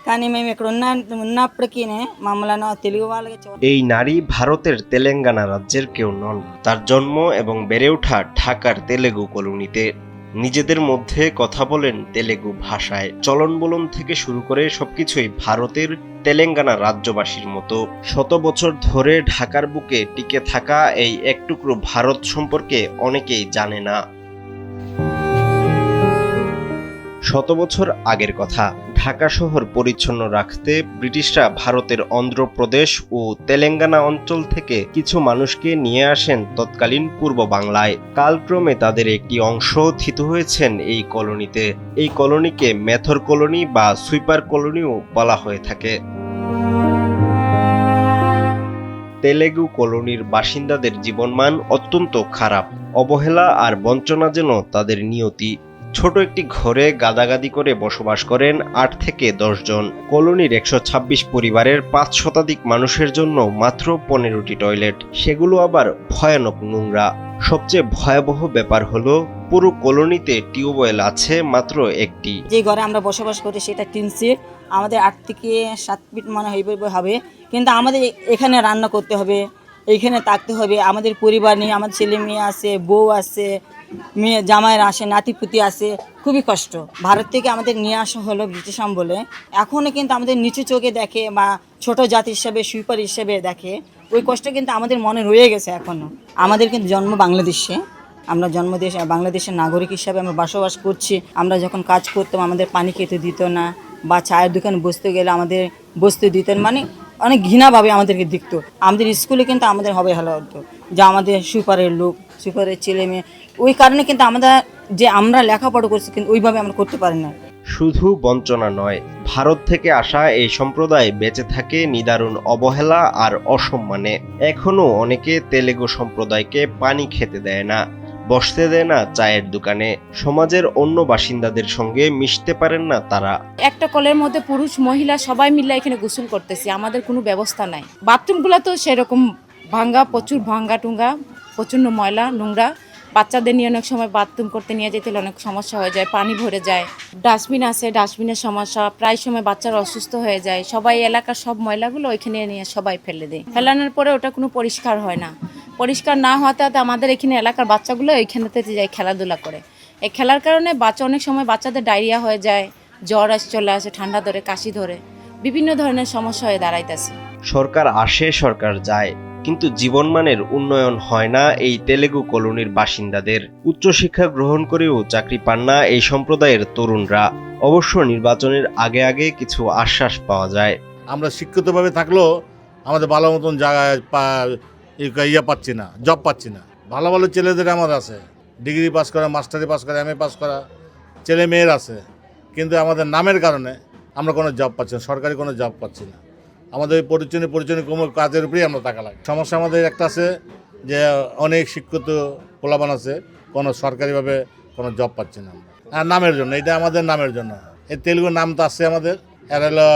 కానీ మేము ఇక్కడ ఉన్నప్పటికీనే మమ్మల్ని తెలుగు వాళ్ళకి এই নারী ভারতের তেলেঙ্গানা রাজ্যের কেউ নন। তার জন্ম এবং বেড়ে ওঠা ঢাকার তেলেগু কলোনিতে। নিজেদের মধ্যে কথা বলেন তেলেগু ভাষায়। চলন বলন থেকে শুরু করে সবকিছুই ভারতের তেলেঙ্গানা রাজ্যবাসীর মতো। শত বছর ধরে ঢাকার বুকে টিকে থাকা এই এক টুকরো ভারত সম্পর্কে অনেকেই জানে না। শত বছর আগের কথা, ঢাকা শহর পরিচ্ছন্ন রাখতে ব্রিটিশরা ভারতের অন্ধ্রপ্রদেশ ও তেলেঙ্গানা অঞ্চল থেকে কিছু মানুষকে নিয়ে আসেন তৎকালীন পূর্ব বাংলায়। কালক্রমে তাদের একটি অংশ থিত হয়েছেন এই কলোনিতে। এই কলোনিকে মেথর কলোনি বা সুইপার কলোনিও বলা হয়ে থাকে। তেলেগু কলোনির বাসিন্দাদের জীবনমান অত্যন্ত খারাপ। অবহেলা আর বঞ্চনা যেন তাদের নিয়তি। ছোট একটি ঘরে গাদাগাদি করে বসবাস করেন ৮ থেকে ১০ জন। কলোনির ১২৬ পরিবারের ৫ শতাধিক মানুষের জন্য মাত্র ১৫টি টয়লেট, সেগুলো আবার ভয়ানক নোংরা। সবচেয়ে ভয়াবহ ব্যাপার হলো পুরো কলোনিতে টিউবওয়েল আছে মাত্র একটি। যে ঘরে আমরা বসবাস করি সেটা টিন শেড, আমাদের ৮ থেকে ৭ ফিট মনে হবে, কিন্তু আমাদের এখানে রান্না করতে হবে, এইখানে থাকতে হবে। আমাদের পরিবার নিয়ে, আমাদের ছেলে মেয়ে আছে, বউ আছে, মেয়ে জামাইরা আসে, নাতিপুতি আছে, খুবই কষ্ট। ভারত থেকে আমাদের নিয়ে আসা হলো ব্রিটিশ আমলে। এখনও কিন্তু আমাদের নিচু চোখে দেখে বা ছোট জাতি হিসেবে সুইপার হিসেবে দেখে। ওই কষ্ট কিন্তু আমাদের মনে রয়ে গেছে এখনও। আমাদের কিন্তু জন্ম বাংলাদেশে, আমরা বাংলাদেশের নাগরিক হিসাবে আমরা বসবাস করছি। আমরা যখন কাজ করতাম আমাদের পানি খেতে দিত না, বা চায়ের দোকানে বসতে গেলে আমাদের বসতে দিতেন, মানে অনেক ঘৃণাভাবে আমাদেরকে দেখতো। আমাদের স্কুলে কিন্তু আমাদের হবে ভালো হতো যে আমাদের সুইপারের লোক, সুইপারের ছেলে মেয়ে। ওই কারণে কিন্তু আমরা লেখাপড়া করছি, কিন্তু ওইভাবে আমরা করতে পারি না। শুধু বঞ্চনা নয়, ভারত থেকে আসা এই সম্প্রদায় বেঁচে থাকে নিদারুণ অবহেলা আর অসম্মানে। এখনো অনেকে তেলেগু সম্প্রদায়কে পানি খেতে দেয় না, বসতে দেয় না চায়ের দোকানে। সমাজের অন্য বাসিন্দাদের সঙ্গে মিশতে পারেন না তারা। একটা কলের মধ্যে পুরুষ মহিলা সবাই মিলে এখানে গোসল করতেছি, আমাদের কোনো ব্যবস্থা নাই। বাথরুমগুলো তো সেরকম ভাঙ্গা, প্রচুর ভাঙ্গা টুঙ্গা, প্রচণ্ড ময়লা নোংরা। বাচ্চাদের নিয়ে অনেক সময় বাথরুম করতে নিয়ে যেতে হলে অনেক সমস্যা হয়ে যায়, পানি ভরে যায়। ডাস্টবিন আছে, ডাস্টবিনের সমস্যা, প্রায় সময় বাচ্চারা অসুস্থ হয়ে যায়। সবাই এলাকার সব ময়লাগুলো ওইখানে নিয়ে সবাই ফেলে দেয়। ফেলানোর পরে ওটা কোনো পরিষ্কার হয় না। পরিষ্কার না হওয়াতে আমাদের এখানে এলাকার বাচ্চাগুলো ওইখানেতে যায় খেলাধুলা করে। এই খেলার কারণে অনেক সময় বাচ্চাদের ডায়রিয়া হয়ে যায়, জ্বর চলে আসে, ঠান্ডা ধরে, কাশি ধরে, বিভিন্ন ধরনের সমস্যা হয়ে দাঁড়াইতেছে। সরকার আসে, সরকার যায়, কিন্তু জীবনমানের উন্নয়ন হয় না এই তেলেগু কলোনির বাসিন্দাদের। উচ্চশিক্ষা গ্রহণ করেও চাকরি পান না এই সম্প্রদায়ের তরুণরা। অবশ্য নির্বাচনের আগে আগে কিছু আশ্বাস পাওয়া যায়। আমরা শিক্ষিতভাবে থাকলেও আমাদের ভালো মতন জায়গায় পাচ্ছি না, জব পাচ্ছি না। ভালো ভালো ছেলেদের আমাদের আছে, ডিগ্রি পাস করা, মাস্টারি পাস করা, MA পাস করা ছেলে মেয়ের আছে, কিন্তু আমাদের নামের কারণে আমরা কোনো জব পাচ্ছি না, সরকারি কোনো জব পাচ্ছি না। আমাদের পরিচয় কোনো কাজের উপরেই আমরা টাকা লাগে। সমস্যা আমাদের একটা আছে যে অনেক শিক্ষিত পোলাপান আছে, কোনো সরকারিভাবে কোনো জব পাচ্ছি না আমরা। আর নামের জন্য, এটা আমাদের নামের জন্য। এই তেলুগু নাম তো আসছে আমাদের, এরা হলো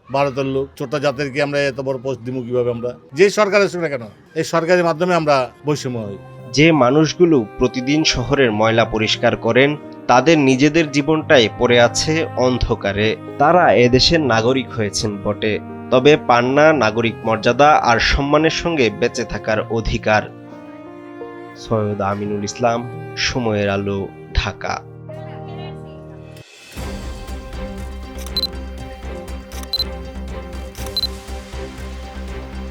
ভারতের লোক, ছোট জাতের কি আমরা এত বড় পোস্ট দিব কীভাবে? আমরা যে সরকারের সঙ্গে কেন, এই সরকারের মাধ্যমে আমরা বৈষম্য হই। যে মানুষগুলো প্রতিদিন শহরের ময়লা পরিষ্কার করেন, তাদের নিজেদের জীবনটাই পড়ে আছে অন্ধকারে। তারা এদেশের নাগরিক হয়েছেন বটে, তবে পান না নাগরিক মর্যাদা আর সম্মানের সঙ্গে বেঁচে থাকার অধিকার। সৈয়দ আমিনুল ইসলাম, সময়ের আলো, ঢাকা।